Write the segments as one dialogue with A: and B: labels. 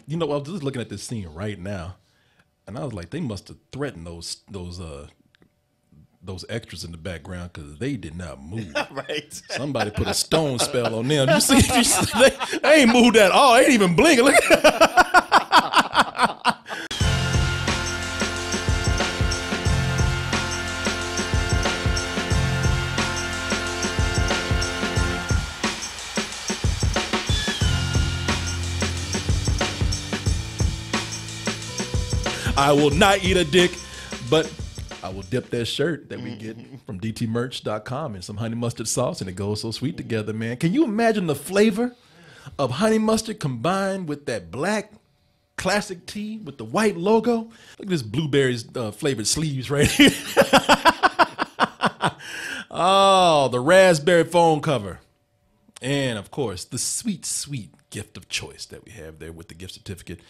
A: You know, I was just looking at this scene right now, and I was like, they must have threatened those extras in the background because they did not move.
B: Right.
A: Somebody put a stone spell on them. You see they ain't moved at all. They ain't even blinking. Look. I will not eat a dick, but I will dip that shirt that we get from dtmerch.com in some honey mustard sauce, and it goes so sweet together, man. Can you imagine the flavor of honey mustard combined with that black classic tee with the white logo? Look at this blueberries flavored sleeves right here. Oh, the raspberry phone cover. And, of course, the sweet, sweet gift of choice that we have there with the gift certificate.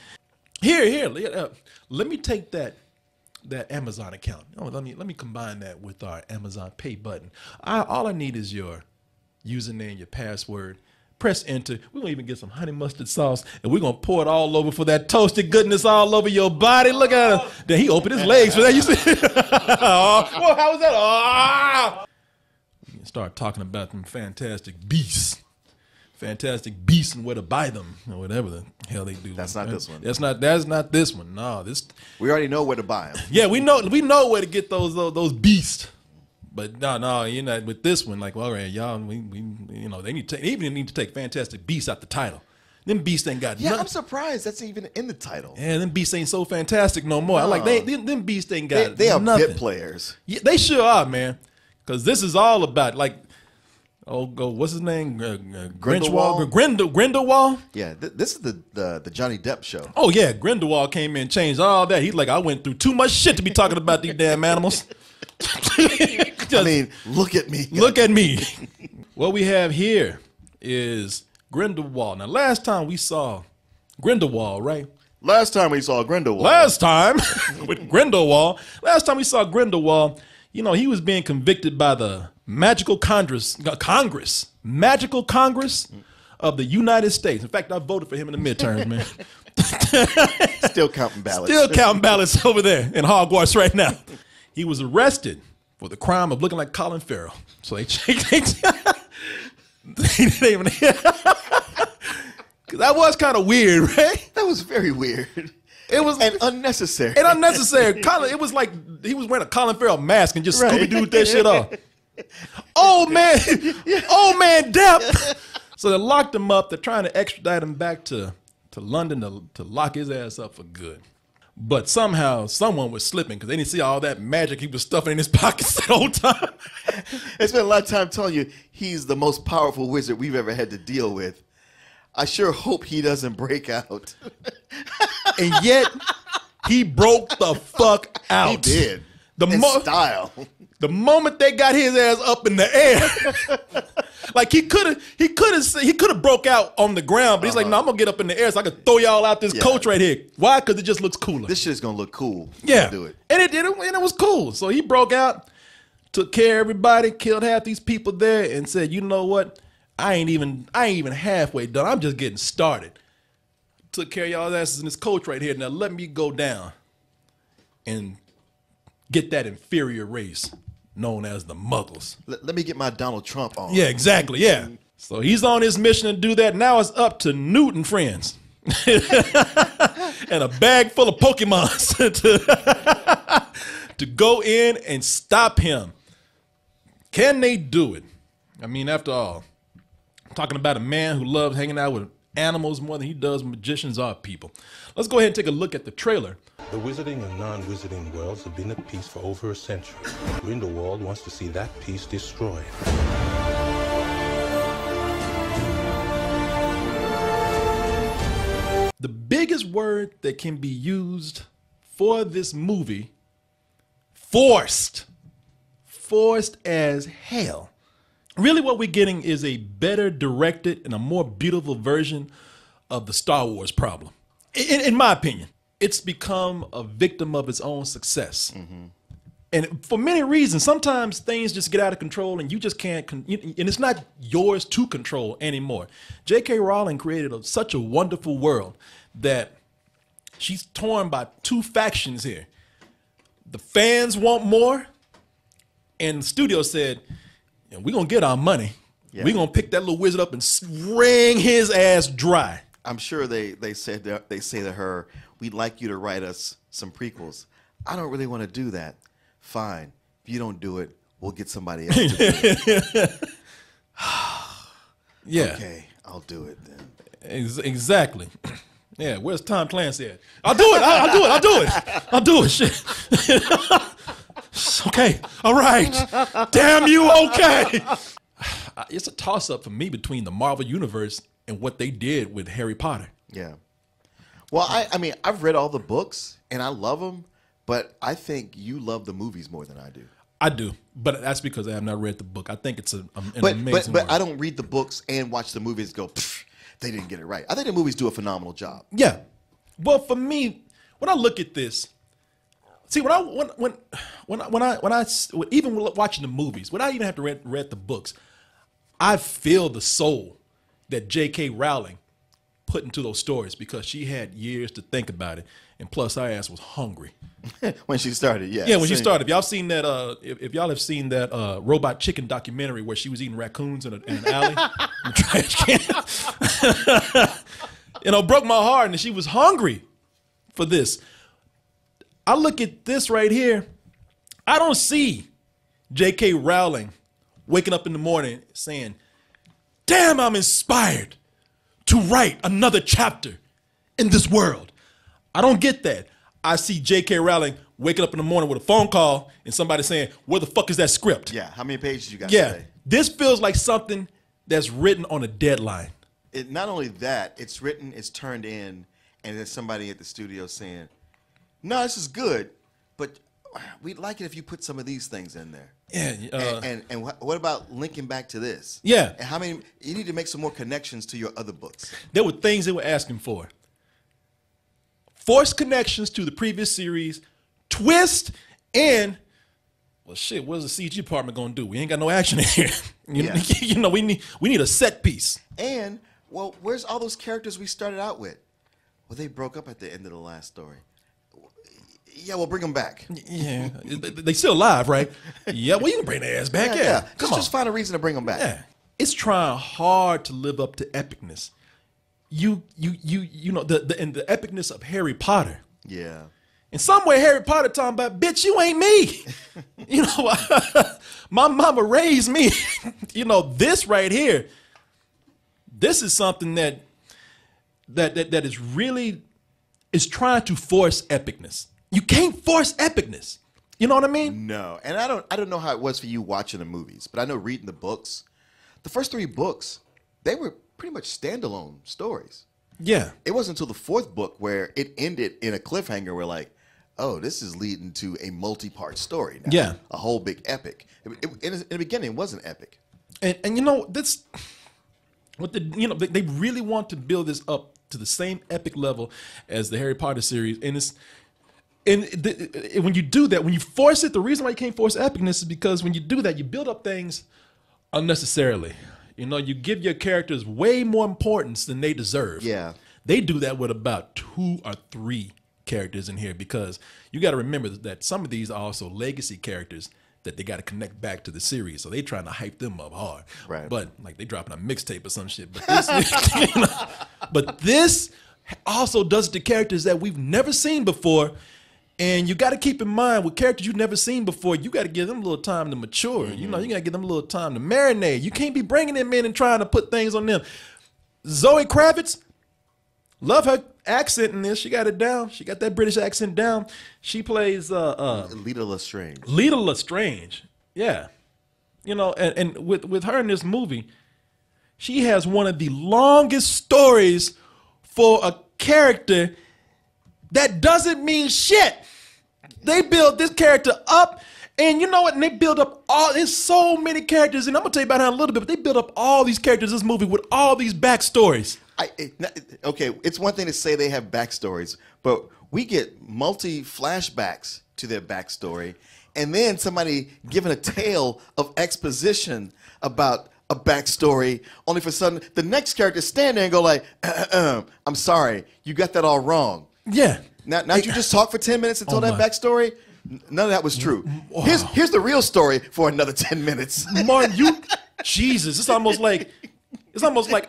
A: Here, let me take that Amazon account. Oh, let me combine that with our Amazon Pay button. All I need is your username, your password. Press enter. We're gonna even get some honey mustard sauce, and we're gonna pour it all over for that toasted goodness all over your body. Look at him. Then he opened his legs for that. You see? Oh, well, how was that? Oh. We can start talking about them fantastic beasts. Fantastic beasts and where to buy them or whatever the hell they do.
B: That's not this one.
A: That's not this one. No, this.
B: We already know where to buy them.
A: Yeah, we know where to get those beasts. But no, you know, with this one, like, well, all right, y'all, we you know, they need to take Fantastic Beasts out the title. Them beasts ain't got nothing.
B: I'm surprised that's even in the title.
A: Yeah, them beasts ain't so fantastic no more.
B: No.
A: Like them beasts ain't got
B: they are
A: nothing.
B: bit players.
A: Yeah, they sure are, man. Because this is all about like. Oh, what's his name?
B: Grindelwald?
A: Grindelwald?
B: Yeah, this is the Johnny Depp show.
A: Oh, yeah. Grindelwald came in and changed all that. He's like, I went through too much shit to be talking about these damn animals.
B: I mean, look at me.
A: Look at me. What we have here is Grindelwald. Now, last time we saw Grindelwald, right?
B: Last time we saw Grindelwald.
A: Last time with Grindelwald. Last time we saw Grindelwald, you know, he was being convicted by the Magical Congress of the United States. In fact, I voted for him in the midterms, man.
B: Still counting ballots.
A: Still counting ballots over there in Hogwarts right now. He was arrested for the crime of looking like Colin Farrell. So they didn't even. That was kind of weird, right?
B: That was very weird.
A: It was
B: unnecessary.
A: Colin, it was like he was wearing a Colin Farrell mask and just Scooby-Dooed that shit off. Oh man, Depp. So they locked him up. They're trying to extradite him back to London to lock his ass up for good. But somehow someone was slipping because they didn't see all that magic he was stuffing in his pockets the whole time.
B: They spent a lot of time telling you he's the most powerful wizard we've ever had to deal with. I sure hope he doesn't break out.
A: And yet he broke the fuck out.
B: He did. In style.
A: The moment they got his ass up in the air, like he could have broke out on the ground, but he's like, no, I'm gonna get up in the air so I can throw y'all out this coach right here. Why? Because it just looks cooler.
B: This shit's gonna look cool.
A: Yeah,
B: do it.
A: And it did, and it was cool. So he broke out, took care of everybody, killed half these people there, and said, you know what? I ain't even halfway done. I'm just getting started. Took care of y'all asses in this coach right here. Now let me go down and get that inferior race known as the Muggles.
B: Let me get my Donald Trump on.
A: Yeah, exactly. Yeah. So he's on his mission to do that. Now it's up to Newt and friends and a bag full of Pokemons to go in and stop him. Can they do it? I mean, after all, I'm talking about a man who loves hanging out with animals more than he does magicians or people. Let's go ahead and take a look at the trailer.
C: The wizarding and non-wizarding worlds have been at peace for over a century. Grindelwald wants to see that peace destroyed.
A: The biggest word that can be used for this movie, forced. Forced as hell. Really what we're getting is a better directed and a more beautiful version of the Star Wars problem. In my opinion, it's become a victim of its own success. Mm-hmm. And for many reasons, sometimes things just get out of control and you just can't, and it's not yours to control anymore. J.K. Rowling created such a wonderful world that she's torn by two factions here. The fans want more, and the studio said, yeah, we're going to get our money. Yeah. We're going to pick that little wizard up and wring his ass dry.
B: I'm sure they say to her, we'd like you to write us some prequels. I don't really want to do that. Fine. If you don't do it, we'll get somebody else to do it.
A: Yeah.
B: Okay, I'll do it then.
A: Exactly. Yeah, where's Tom Clancy at? I'll do it. I'll do it. I'll do it. I'll do it. Shit. Okay. All right. Damn you. Okay. It's a toss-up for me between the Marvel Universe and what they did with Harry Potter.
B: Yeah. Well, I mean, I've read all the books, and I love them, but I think you love the movies more than I do.
A: I do, but that's because I have not read the book. I think it's an amazing
B: But I don't read the books and watch the movies and go, they didn't get it right. I think the movies do a phenomenal job.
A: Yeah. Well, for me, when I look at this, see, when I even watching the movies, without even have to read the books, I feel the soul that J.K. Rowling put into those stories because she had years to think about it, and plus her ass was hungry
B: when she started. Yeah,
A: yeah, when she started. If y'all seen that, if y'all have seen that Robot Chicken documentary where she was eating raccoons in an alley, in a trash can, you know, broke my heart, and she was hungry for this. I look at this right here. I don't see J.K. Rowling waking up in the morning saying, damn, I'm inspired to write another chapter in this world. I don't get that. I see J.K. Rowling waking up in the morning with a phone call and somebody saying, where the fuck is that script?
B: Yeah, how many pages you got
A: today? This feels like something that's written on a deadline.
B: Not only that, it's written, it's turned in, and there's somebody at the studio saying, no, this is good, but we'd like it if you put some of these things in there.
A: Yeah.
B: And what about linking back to this?
A: Yeah.
B: And how many? You need to make some more connections to your other books.
A: There were things they were asking for. Forced connections to the previous series, twist, and well, shit. What is the CG department gonna do? We ain't got no action in here. You know, we need a set piece.
B: And well, where's all those characters we started out with? Well, they broke up at the end of the last story. Yeah, we'll bring them back.
A: Yeah, they still alive, right? Yeah, well, you can bring their ass back. Yeah.
B: Just find a reason to bring them back.
A: Yeah, it's trying hard to live up to epicness. You know the epicness of Harry Potter.
B: Yeah.
A: In some way, Harry Potter talking about, bitch, you ain't me. You know, my mama raised me. You know, this right here. This is something that is really is trying to force epicness. You can't force epicness. You know what I mean?
B: No. And I don't know how it was for you watching the movies, but I know reading the books, the first 3 books, they were pretty much standalone stories.
A: Yeah.
B: It wasn't until the 4th book where it ended in a cliffhanger where like, oh, this is leading to a multi-part story now.
A: Yeah.
B: A whole big epic. In the beginning, it wasn't epic.
A: And you know, this they really want to build this up to the same epic level as the Harry Potter series, and when you do that, when you force it, the reason why you can't force epicness is because when you do that, you build up things unnecessarily. You know, you give your characters way more importance than they deserve.
B: Yeah.
A: They do that with about 2 or 3 characters in here because you got to remember that some of these are also legacy characters that they got to connect back to the series. So they trying to hype them up hard.
B: Right.
A: But like they dropping a mixtape or some shit. But this, but this also does the characters that we've never seen before. And you got to keep in mind with characters you've never seen before, you got to give them a little time to mature. Mm-hmm. You know, you got to give them a little time to marinate. You can't be bringing them in and trying to put things on them. Zoe Kravitz, love her accent in this. She got it down. She got that British accent down. She plays
B: Lita Lestrange.
A: Lita Lestrange. Yeah. You know, and with her in this movie, she has one of the longest stories for a character that doesn't mean shit. They build this character up, and you know what? And they build up there's so many characters, and I'm gonna tell you about that in a little bit, but they build up all these characters in this movie with all these backstories.
B: Okay, it's one thing to say they have backstories, but we get multi-flashbacks to their backstory, and then somebody giving a tale of exposition about a backstory, only for sudden the next character stand there and go like, I'm sorry, you got that all wrong.
A: Yeah.
B: Now you just talk for 10 minutes and told that backstory? None of that was true.
A: Wow.
B: Here's the real story for another 10 minutes.
A: Martin, Jesus, it's almost like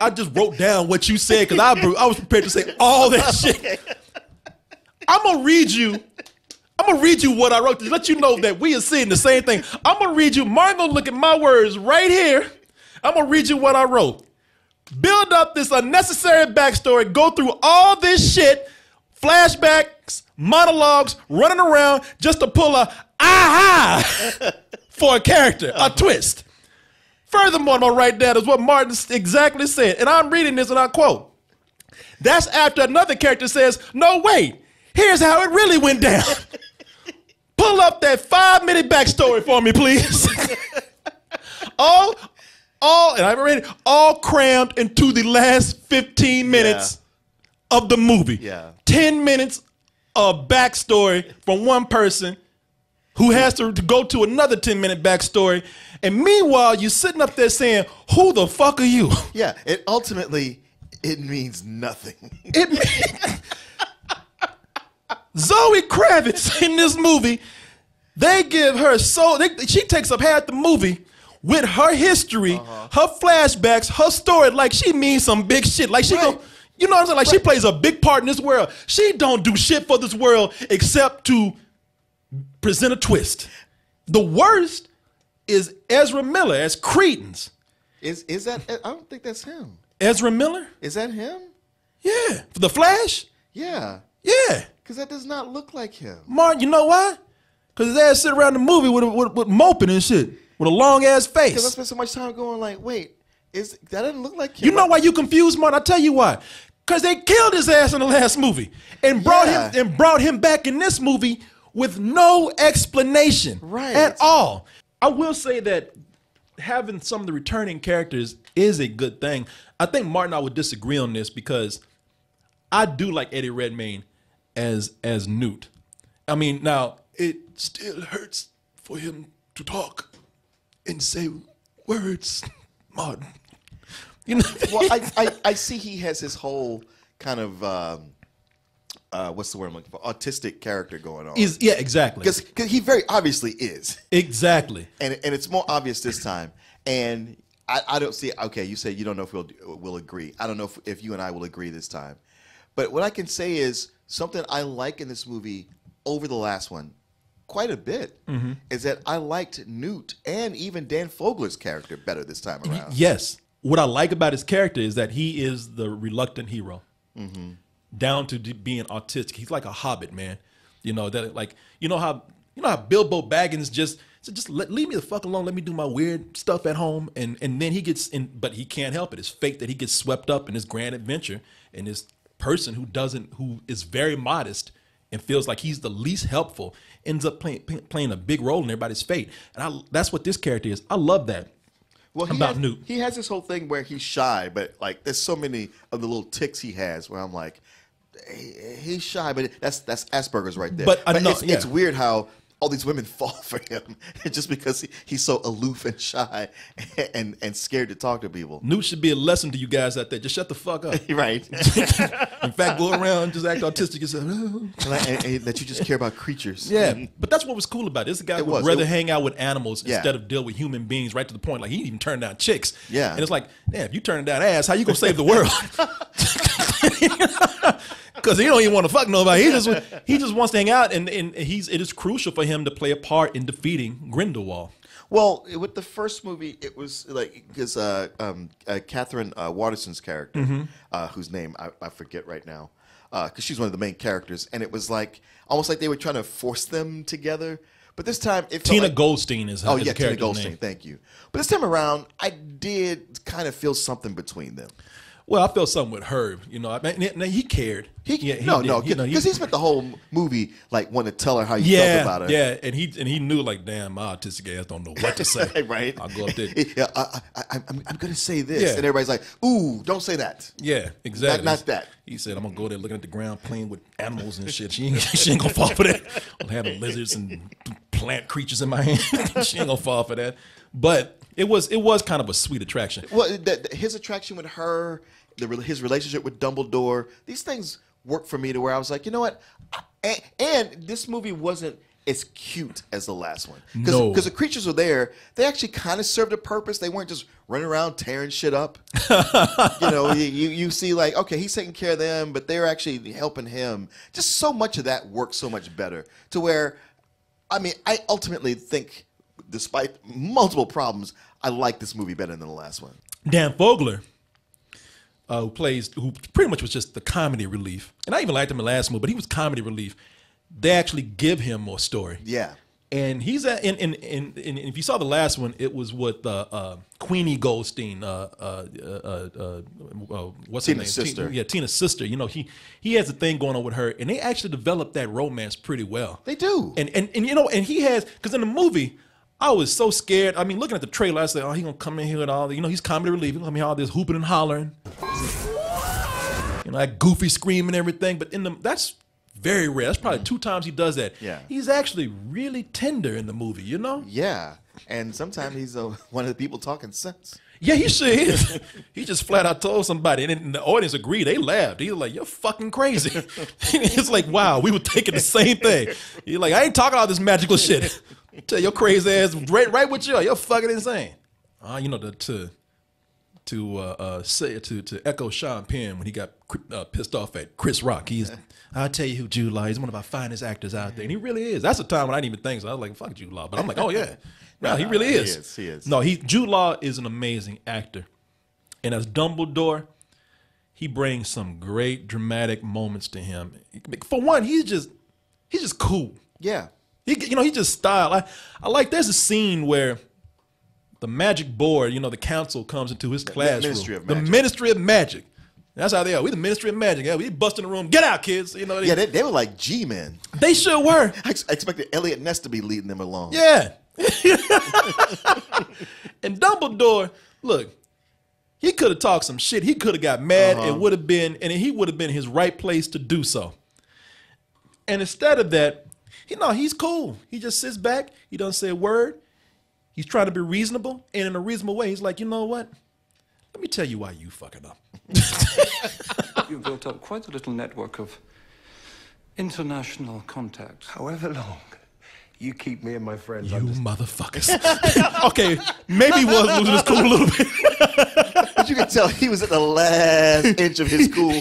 A: I just wrote down what you said because I was prepared to say all that shit. I'm gonna read you what I wrote to let you know that we are seeing the same thing. I'm gonna read you. Martin gonna look at my words right here. I'm gonna read you what I wrote. Build up this unnecessary backstory. Go through all this shit, flashbacks, monologues, running around just to pull a aha for a character, a twist. Furthermore, I'm gonna write down is what Martin exactly said, and I'm reading this and I quote. That's after another character says, "No, wait. Here's how it really went down." Pull up that 5-minute backstory for me, please. And I've read it, all crammed into the last 15 minutes of the movie.
B: Yeah.
A: 10 minutes of backstory from one person who has to go to another 10-minute backstory. And meanwhile, you're sitting up there saying, who the fuck are you?
B: Yeah, ultimately, it means nothing.
A: Zoe Kravitz in this movie, they give her she takes up half the movie with her history, her flashbacks, her story, like she means some big shit. Like she go, you know what I'm saying? Like she plays a big part in this world. She don't do shit for this world except to present a twist. The worst is Ezra Miller as Cretans.
B: Is that? I don't think that's him.
A: Ezra Miller?
B: Is that him?
A: Yeah. For the Flash?
B: Yeah.
A: Yeah.
B: Because that does not look like him.
A: Martin, you know why? Because his ass sit around the movie with moping and shit. With a long ass face.
B: Because I spent so much time going like, wait, that doesn't look like him.
A: You know why you confused, Martin? I'll tell you why. Because they killed his ass in the last movie and brought him back in this movie with no explanation at all. I will say that having some of the returning characters is a good thing. I think Martin and I would disagree on this because I do like Eddie Redmayne as Newt. I mean, now it still hurts for him to talk and say words, Martin. You know.
B: Well, I see he has his whole kind of what's the word I'm looking for? Autistic character going on.
A: Yeah, exactly.
B: Because he very obviously is.
A: Exactly.
B: And it's more obvious this time. And I don't see. Okay, you say you don't know if we'll agree. I don't know if you and I will agree this time. But what I can say is something I like in this movie over the last one quite a bit is that I liked Newt and even Dan Fogler's character better this time around.
A: Yes. What I like about his character is that he is the reluctant hero, down to being autistic. He's like a hobbit, man. You know that, like you know how Bilbo Baggins just leave me the fuck alone. Let me do my weird stuff at home, and then he gets in, but he can't help it. It's fate that he gets swept up in this grand adventure, and this person who is very modest and feels like he's the least helpful ends up playing a big role in everybody's fate. And that's what this character is. I love that.
B: Well,
A: Newt.
B: He has this whole thing where he's shy, but like there's so many of the little tics he has where I'm like, he's shy, but that's Asperger's right there.
A: But
B: it's weird how all these women fall for him just because he's so aloof and shy and scared to talk to people.
A: Newt should be a lesson to you guys out there. Just shut the fuck up.
B: Right.
A: In fact, go around and just act autistic and say,
B: and that you just care about creatures.
A: Yeah, but that's what was cool about it. This guy would rather hang out with animals instead of deal with human beings, right to the point. Like, he even turned down chicks.
B: Yeah.
A: And it's like, damn, if you turn down ass, how you gonna save the world? Because he don't even want to fuck nobody. He just wants to hang out, and it is crucial for him to play a part in defeating Grindelwald.
B: Well, with the first movie, it was like because Catherine Waterston's character, whose name I forget right now, because she's one of the main characters, and it was like almost like they were trying to force them together. But this time, it felt
A: Tina
B: like,
A: Goldstein is her
B: Tina Goldstein.
A: Name.
B: Thank you. But this time around, I did kind of feel something between them.
A: Well, I felt something with Herb. You know, he cared.
B: Because he spent the whole movie like wanting to tell her how he felt about her.
A: Yeah, and he knew like, damn, my autistic ass don't know what to say.
B: Right?
A: I'll go up there.
B: Yeah, I'm gonna say this, and everybody's like, "Ooh, don't say that."
A: Yeah, exactly.
B: Not that.
A: He said, "I'm gonna go there looking at the ground, playing with animals and shit. She ain't gonna fall for that. I'm having lizards and plant creatures in my hand. She ain't gonna fall for that." But It was kind of a sweet attraction.
B: Well, his attraction with her, his relationship with Dumbledore, these things worked for me to where I was like, you know what? And this movie wasn't as cute as the last one.
A: No.
B: Because the creatures were there. They actually kind of served a purpose. They weren't just running around tearing shit up. You know, you see like, okay, he's taking care of them, but they're actually helping him. Just so much of that works so much better to where, I mean, I ultimately think, despite multiple problems, I like this movie better than the last one.
A: Dan Fogler, who pretty much was just the comedy relief. And I even liked him in the last movie, but he was comedy relief. They actually give him more story.
B: Yeah.
A: And he's and if you saw the last one, it was with Queenie Goldstein, what's her name?
B: Tina's sister.
A: Tina's sister. You know, he has a thing going on with her, and they actually developed that romance pretty well.
B: They do.
A: And you know, and he has, because in the movie, I was so scared. I mean, looking at the trailer, I said, oh, he's gonna come in here with all the, you know, he's comedy relief. He's gonna come in here all this hooping and hollering. You know, that goofy scream and everything. But that's very rare. That's probably 2 times he does that.
B: Yeah.
A: He's actually really tender in the movie, you know?
B: Yeah. And sometimes he's one of the people talking sense.
A: Yeah, he sure is. He just flat out told somebody, and the audience agreed. They laughed. He was like, "You're fucking crazy." It's like, wow, we were thinking the same thing. He's like, "I ain't talking all this magical shit. Tell your crazy ass right with you. You're fucking insane." You know, to echo Sean Penn when he got pissed off at Chris Rock. I'll tell you who Jude Law is. He's one of our finest actors out there, and he really is. That's a time when I didn't even think so. I was like, "Fuck Jude Law," but I'm like, "Oh yeah." No, he really is.
B: He is.
A: No, Jude Law is an amazing actor. And as Dumbledore, he brings some great dramatic moments to him. For one, he's just cool.
B: Yeah.
A: He just style. I like, there's a scene where the magic board, you know, the council comes into his classroom. The Ministry of Magic. That's how they are. We the Ministry of Magic. Yeah, we bust in the room. Get out, kids. You know.
B: They were like G-men.
A: They sure were.
B: I expected Elliot Ness to be leading them along.
A: Yeah. And Dumbledore, look, he could have talked some shit. He could have got mad. It would have been, and he would have been his right place to do so. And instead of that, he's cool. He just sits back. He doesn't say a word. He's trying to be reasonable, and in a reasonable way, he's like, you know what? Let me tell you why you fucking up.
D: You've built up quite a little network of international contacts.
E: However long you keep me and my friends.
A: You motherfuckers. Okay, maybe he was losing his cool a little bit.
B: But you can tell he was at the last inch of his cool.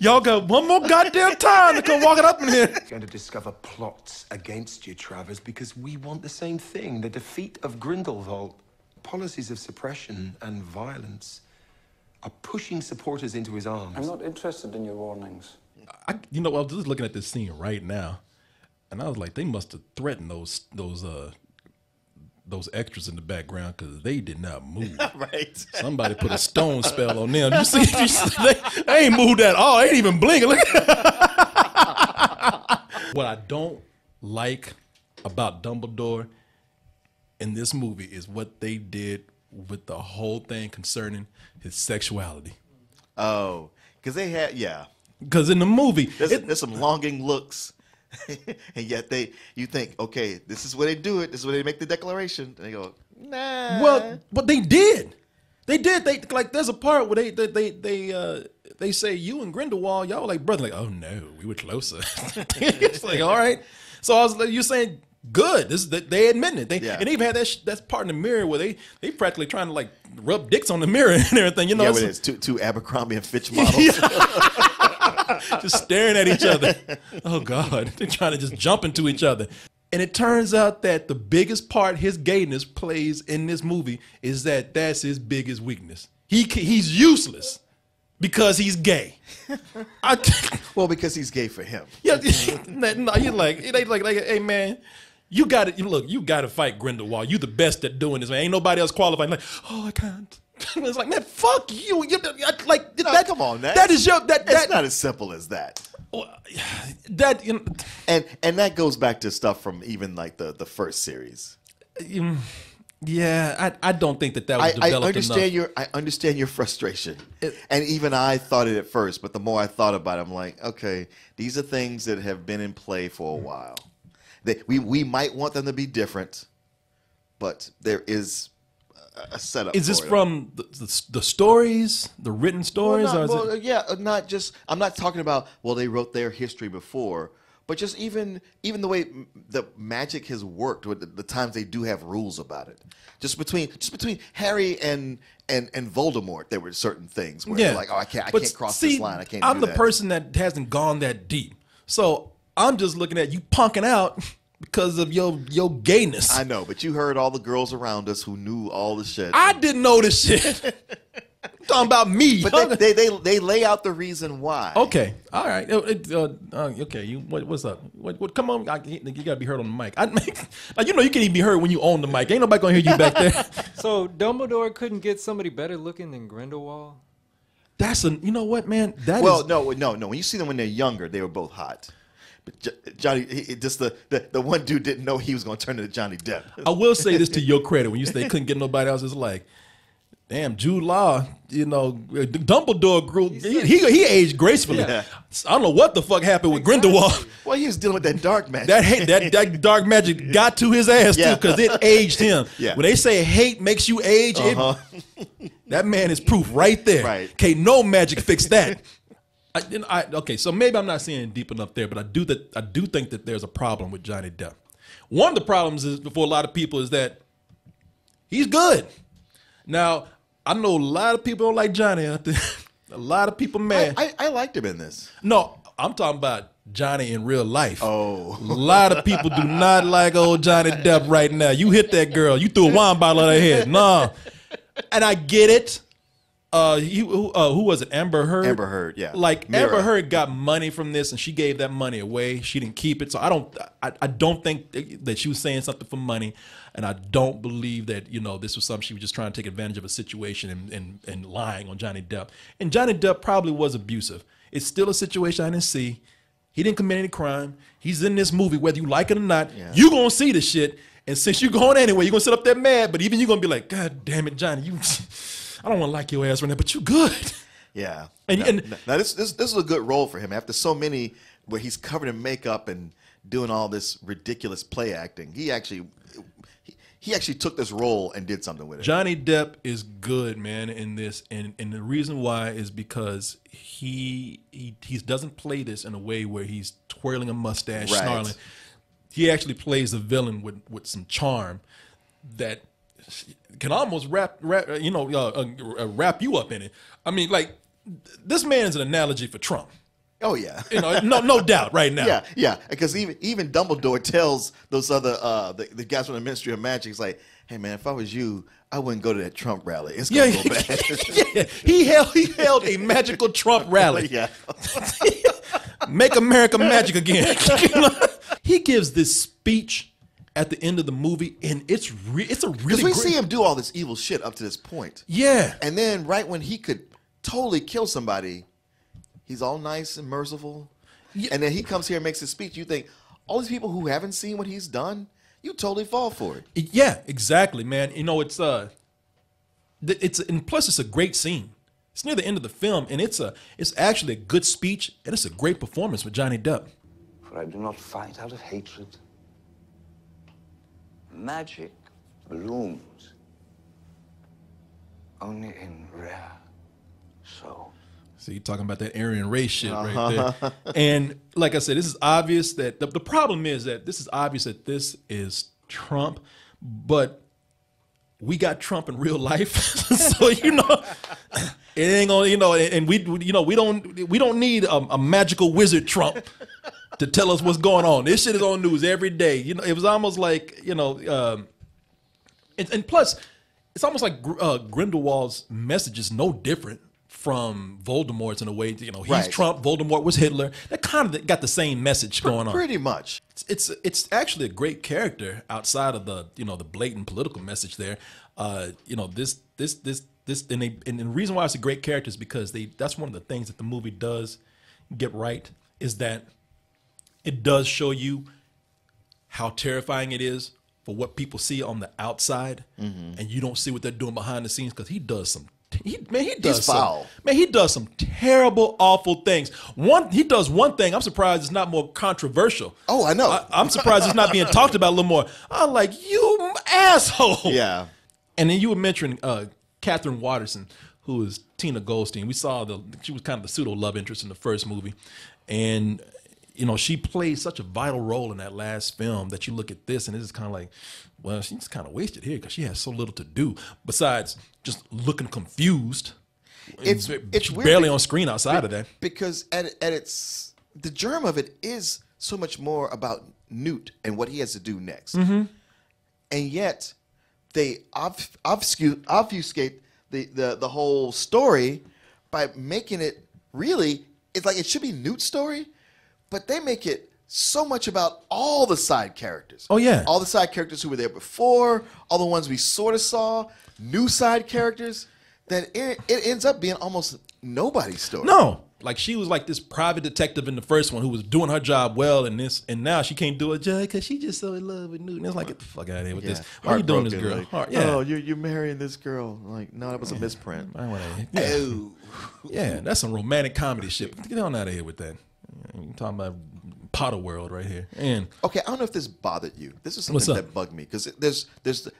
A: Y'all got one more goddamn time to come walking up in here.
E: Going to discover plots against you, Travers, because we want the same thing: the defeat of Grindelwald. Policies of suppression and violence are pushing supporters into his arms.
D: I'm not interested in your warnings.
A: I was just looking at this scene right now, and I was like, they must have threatened those extras in the background because they did not move.
B: Right.
A: Somebody put a stone spell on them. You see they ain't moved at all. They ain't even blinking. Look. What I don't like about Dumbledore in this movie is what they did with the whole thing concerning his sexuality.
B: Oh, because they had, yeah.
A: Because in the movie,
B: there's some longing looks, and yet you think, okay, this is where they do it. This is where they make the declaration. And they go, nah.
A: Well, but they did. They did. They like. There's a part where they say, you and Grindelwald, y'all were like brother. Like, oh no, we were closer. It's like, all right. So I was like, you're saying good. They admitted it. And they've had that part in the mirror where they practically trying to like rub dicks on the mirror and everything. You know,
B: yeah, it's two Abercrombie and Fitch models.
A: Just staring at each other. Oh God, they're trying to just jump into each other. And it turns out that the biggest part his gayness plays in this movie is that's his biggest weakness. He's useless because he's gay.
B: Well, because he's gay for him.
A: Yeah, no, you're like, hey man, you got to look. You got to fight Grindelwald. You the best at doing this, man. Ain't nobody else qualified. Like, oh, I can't. It's like, man, fuck you. Like,
B: no, come on, man.
A: That is your
B: It's not as simple as that.
A: That
B: and that goes back to stuff from even like the first series.
A: Yeah, I don't think that was developed enough.
B: I understand your frustration, and even I thought it at first, but the more I thought about it, I'm like, okay, these are things that have been in play for a while. We might want them to be different, but there is a setup.
A: Is this
B: for it.
A: from the stories, the written stories?
B: Well, not just. I'm not talking about. Well, they wrote their history before, but just even the way the magic has worked with the times they do have rules about it. Just between Harry and Voldemort, there were certain things where they're like, oh, I can't cross this line. I can't.
A: I'm
B: do
A: the
B: that.
A: person that hasn't gone that deep, so I'm just looking at you punking out because of your gayness.
B: I know, but you heard all the girls around us who knew all the shit.
A: I didn't know this shit. I'm talking about me.
B: But they lay out the reason why.
A: Okay, all right. Okay, what's up? What? Come on, you gotta be heard on the mic. Like, you know, you can't even be heard when you own the mic. Ain't nobody gonna hear you back there.
F: So Dumbledore couldn't get somebody better looking than Grindelwald?
A: You know what, man?
B: No. When you see them when they're younger, they were both hot. But Johnny, the one dude didn't know he was going to turn into Johnny Depp.
A: I will say this to your credit. When you say they couldn't get nobody else, it's like, damn, Jude Law, you know, Dumbledore grew, he aged gracefully.
B: Yeah.
A: I don't know what the fuck happened with Grindelwald.
B: Well, he was dealing with that dark magic.
A: That dark magic got to his ass too, because it aged him.
B: Yeah.
A: When they say hate makes you age, that man is proof right there.
B: Right.
A: Okay, no magic fix that. Okay, so maybe I'm not seeing deep enough there, but I do think that there's a problem with Johnny Depp. One of the problems is for a lot of people is that he's good. Now, I know a lot of people don't like Johnny out there. A lot of people mad.
B: I liked him in this.
A: No, I'm talking about Johnny in real life.
B: Oh.
A: A lot of people do not like old Johnny Depp right now. You hit that girl, you threw a wine bottle at her head. No. And I get it. Who was it? Amber Heard?
B: Amber Heard, yeah.
A: Like,
B: Mira.
A: Amber Heard got money from this and she gave that money away. She didn't keep it. So I don't think that she was saying something for money. And I don't believe that, you know, this was something she was just trying to take advantage of a situation and lying on Johnny Depp. And Johnny Depp probably was abusive. It's still a situation I didn't see. He didn't commit any crime. He's in this movie, whether you like it or not. Yeah. You're going to see this shit. And since you're going anyway, you're going to sit up there mad. But even you're going to be like, God damn it, Johnny, I don't want to like your ass right now, but you good.
B: Yeah.
A: Now
B: this is a good role for him. After so many where he's covered in makeup and doing all this ridiculous play acting, he actually took this role and did something with it.
A: Johnny Depp is good, man, in this, and the reason why is because he doesn't play this in a way where he's twirling a mustache, snarling. He actually plays the villain with some charm that can almost wrap you up in it. I mean, like, this man is an analogy for Trump.
B: Oh yeah,
A: you know, no doubt right now.
B: Yeah, because even Dumbledore tells those other the guys from the Ministry of Magic, he's like, hey man, if I was you, I wouldn't go to that Trump rally. It's gonna go bad.
A: Yeah. He held a magical Trump rally.
B: Yeah.
A: Make America magic again. He gives this speech at the end of the movie, and it's a really
B: because we see him do all this evil shit up to this point.
A: Yeah,
B: and then right when he could totally kill somebody, he's all nice and merciful. Yeah. And then he comes here and makes his speech. You think all these people who haven't seen what he's done, you totally fall for it.
A: Yeah, exactly, man. You know, and plus it's a great scene. It's near the end of the film, and it's actually a good speech, and it's a great performance with Johnny Depp.
G: For I do not fight out of hatred. Magic blooms only in rare souls.
A: So you're talking about that Aryan race shit right there. And like I said, this is obvious that the problem is that this is obvious that this is Trump, but we got Trump in real life. So, you know, it ain't gonna, you know, and we don't need a magical wizard Trump to tell us what's going on. This shit is on news every day. You know, it was almost like, you know, and plus, it's almost like Grindelwald's message is no different from Voldemort's in a way. You know, he's Trump, Voldemort was Hitler. That kind of got the same message going on.
B: Pretty much.
A: It's actually a great character outside of the, you know, the blatant political message there. You know, this and the reason why it's a great character is because that's one of the things that the movie does get right, is that it does show you how terrifying it is for what people see on the outside, and you don't see what they're doing behind the scenes, because he does some he does
B: He's foul.
A: He does some terrible, awful things. He does one thing. I'm surprised it's not more controversial.
B: Oh, I know.
A: I'm surprised it's not being talked about a little more. I'm like, you asshole.
B: Yeah.
A: And then you were mentioning Catherine Watterson, who is Tina Goldstein. We saw she was kind of the pseudo love interest in the first movie, and she played such a vital role in that last film that you look at this and it's kind of like, well, she's kind of wasted here because she has so little to do besides just looking confused.
B: It's
A: she's
B: weird
A: barely on screen outside of that.
B: Because at its the germ of it is so much more about Newt and what he has to do next, and yet they obfuscate the whole story by making it really, it's like it should be Newt's story, but they make it so much about all the side characters.
A: Oh, yeah.
B: All the side characters who were there before, all the ones we sort of saw, new side characters, that it ends up being almost nobody's story.
A: No. Like she was like this private detective in the first one who was doing her job well in this, and now she can't do it because she just so in love with Newton. It's like, get the fuck out of here with this. Why are you doing this, girl?
B: Like, oh, you're marrying this girl. Like, no, that was a misprint.
A: Oh. Yeah, that's some romantic comedy shit. Get on out of here with that. You're talking about Potter World right here. And
B: okay, I don't know if this bothered you. This is something that bugged me because there's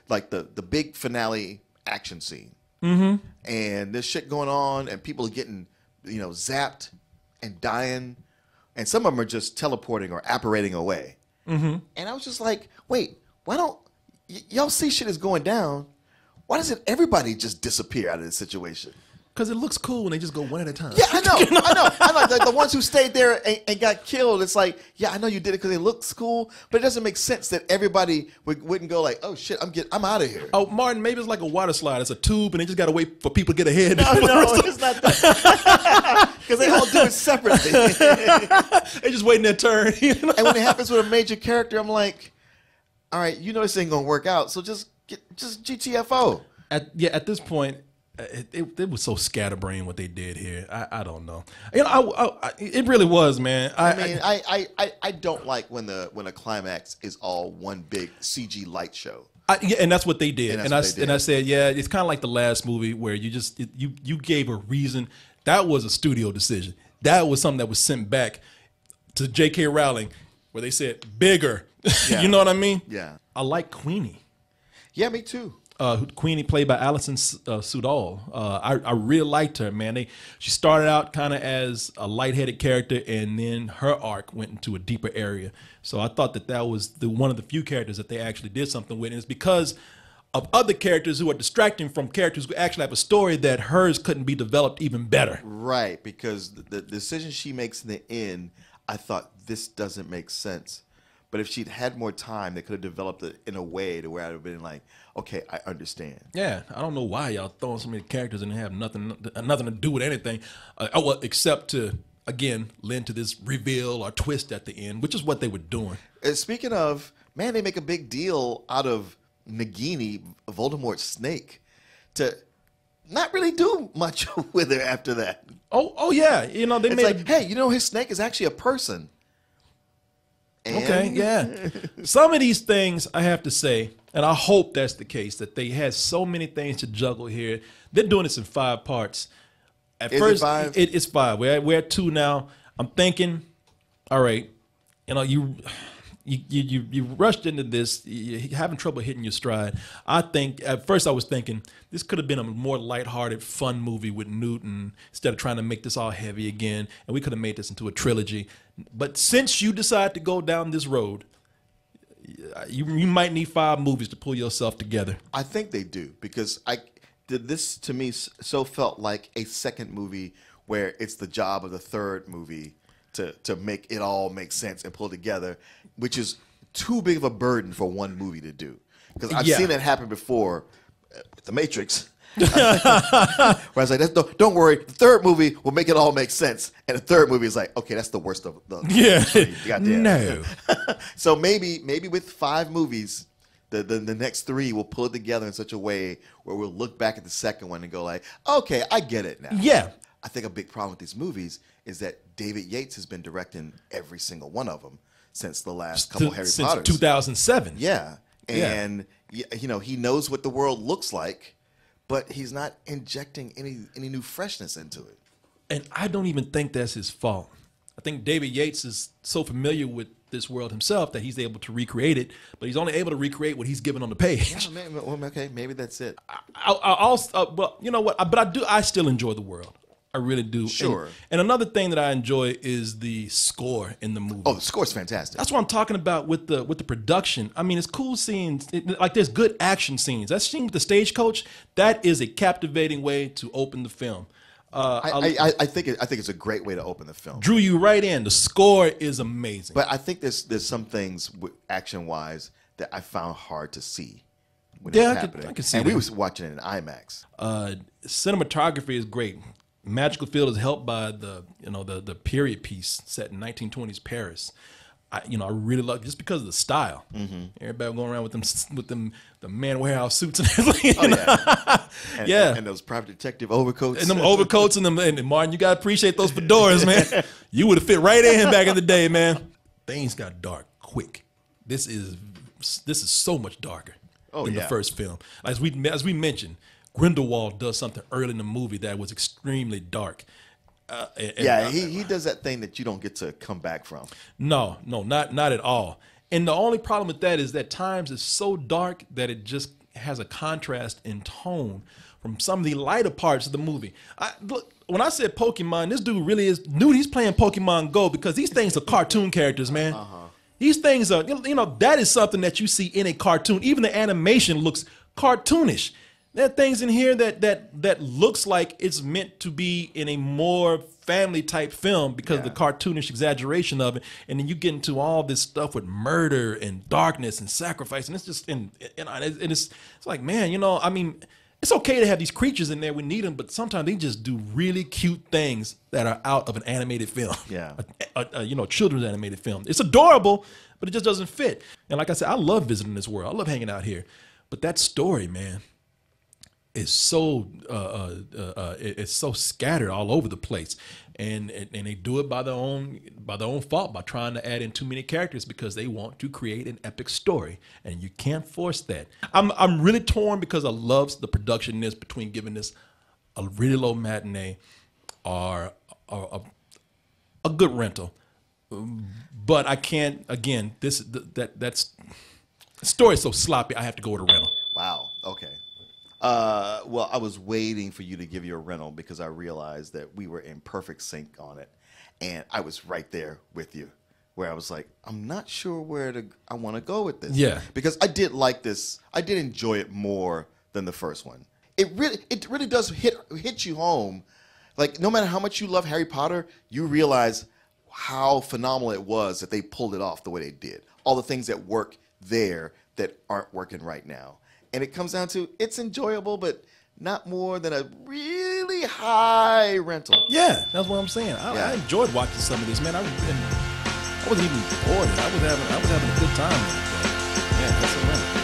B: like the big finale action scene, and there's shit going on, and people are getting zapped and dying, and some of them are just teleporting or apparating away. And I was just like, wait, why don't y'all see shit is going down? Why doesn't everybody just disappear out of this situation?
A: Because it looks cool when they just go one at a time.
B: Yeah, I know. The ones who stayed there and got killed, it's like, yeah, I know you did it because it looks cool, but it doesn't make sense that everybody wouldn't go like, oh shit, I'm out of here.
A: Oh, Martin, maybe it's like a water slide. It's a tube, and they just got to wait for people to get ahead.
B: No, it's not that. Because they all do it separately.
A: They just waiting their turn.
B: And when it happens with a major character, I'm like, all right, this ain't gonna work out, so just GTFO.
A: At this point. It was so scatterbrained what they did here. I don't know. It really was, man.
B: I don't like when a climax is all one big CG light show.
A: And that's what they did. And I said, yeah, it's kind of like the last movie where you gave a reason. That was a studio decision. That was something that was sent back to J.K. Rowling, where they said bigger.
B: Yeah.
A: You know what I mean?
B: Yeah.
A: I like Queenie.
B: Yeah, me too.
A: Queenie, played by Alison Sudol. I really liked her, man. She started out kind of as a lightheaded character, and then her arc went into a deeper area. So I thought that was one of the few characters that they actually did something with. And it's because of other characters who are distracting from characters who actually have a story that hers couldn't be developed even better.
B: Right, because the decision she makes in the end, I thought, this doesn't make sense. But if she'd had more time, they could have developed it in a way to where I'd have been like, okay, I understand.
A: Yeah, I don't know why y'all throwing so many characters and they have nothing to do with anything, except to, again, lend to this reveal or twist at the end, which is what they were doing.
B: And speaking of, man, they make a big deal out of Nagini, Voldemort's snake, to not really do much with her after that.
A: Oh yeah, they
B: it's
A: made
B: like, hey, his snake is actually a person. And?
A: Okay, yeah. Some of these things, I have to say, and I hope that's the case, that they had so many things to juggle here. They're doing this in 5 parts. At first,
B: it 5?
A: It's 5. We're at 2 now. I'm thinking, all right, you rushed into this. You're having trouble hitting your stride. I think, at first I was thinking, this could have been a more lighthearted, fun movie with Newton instead of trying to make this all heavy again, and we could have made this into a trilogy. But since you decide to go down this road, you might need 5 movies to pull yourself together.
B: I think they do, because this to me so felt like a second movie where it's the job of the third movie to make it all make sense and pull together, which is too big of a burden for one movie to do. Because I've seen that happen before with The Matrix. Where I was like, don't worry, the third movie will make it all make sense. And the third movie is like, okay, that's the worst of the goddamn.
A: No.
B: So maybe with 5 movies, the next 3 will pull it together in such a way where we'll look back at the second one and go like, okay, I get it now.
A: Yeah.
B: I think a big problem with these movies is that David Yates has been directing every single one of them since the last couple Harry Potters.
A: Since 2007.
B: Yeah. And he knows what the world looks like, but he's not injecting any new freshness into it.
A: And I don't even think that's his fault. I think David Yates is so familiar with this world himself that he's able to recreate it, but he's only able to recreate what he's given on the page.
B: Yeah, okay, maybe that's it.
A: Well, you know what? But I still enjoy the world. I really do.
B: Sure.
A: And another thing that I enjoy is the score in the movie.
B: Oh, the score's fantastic.
A: That's what I'm talking about with the production. I mean, it's cool scenes. Like there's good action scenes. That scene with the stagecoach, that is a captivating way to open the film.
B: I think it's a great way to open the film.
A: Drew you right in. The score is amazing.
B: But I think there's some things action wise that I found hard to see when it was happening.
A: I can see
B: and
A: that.
B: we was watching it in IMAX.
A: Cinematography is great. Magical Field is helped by the period piece set in 1920s Paris. I really love just because of the style. Mm-hmm. Everybody going around with the man warehouse suits and everything.
B: Oh yeah,
A: and
B: and those private detective overcoats
A: and them overcoats and Martin, you gotta appreciate those fedoras, man. You would have fit right in back in the day, man. Things got dark quick. This is so much darker than the first film. As we mentioned, Grindelwald does something early in the movie that was extremely dark.
B: He does that thing that you don't get to come back from.
A: No, not at all. And the only problem with that is that times is so dark that it just has a contrast in tone from some of the lighter parts of the movie. Look, when I said Pokemon, this dude really is new. He's playing Pokemon Go because these things are cartoon characters, man. These things are, that is something that you see in a cartoon. Even the animation looks cartoonish. There are things in here that looks like it's meant to be in a more family type film because of the cartoonish exaggeration of it, and then you get into all this stuff with murder and darkness and sacrifice, and it's just it's like, man, I mean, it's okay to have these creatures in there, we need them, but sometimes they just do really cute things that are out of an animated film.
B: Yeah,
A: children's animated film. It's adorable, but it just doesn't fit. And like I said, I love visiting this world. I love hanging out here, but that story, man, is so it's so scattered all over the place, and they do it by their own fault, by trying to add in too many characters because they want to create an epic story, and you can't force that. I'm really torn because I love the production in this between giving this a really low matinee or a good rental, but I can't. Again, that's the story is so sloppy. I have to go with a rental.
B: Wow. Okay. Well, I was waiting for you to give your rental because I realized that we were in perfect sync on it, and I was right there with you, where I was like, I'm not sure where I want to go with this.
A: Yeah,
B: because I did like this. I did enjoy it more than the first one. It really does hit you home. Like, no matter how much you love Harry Potter, you realize how phenomenal it was that they pulled it off the way they did. All the things that work there that aren't working right now. And it comes down to, it's enjoyable, but not more than a really high rental.
A: Yeah, that's what I'm saying. I enjoyed watching some of these, man. I wasn't even bored. I was having a good time with it. Yeah, that's a rental.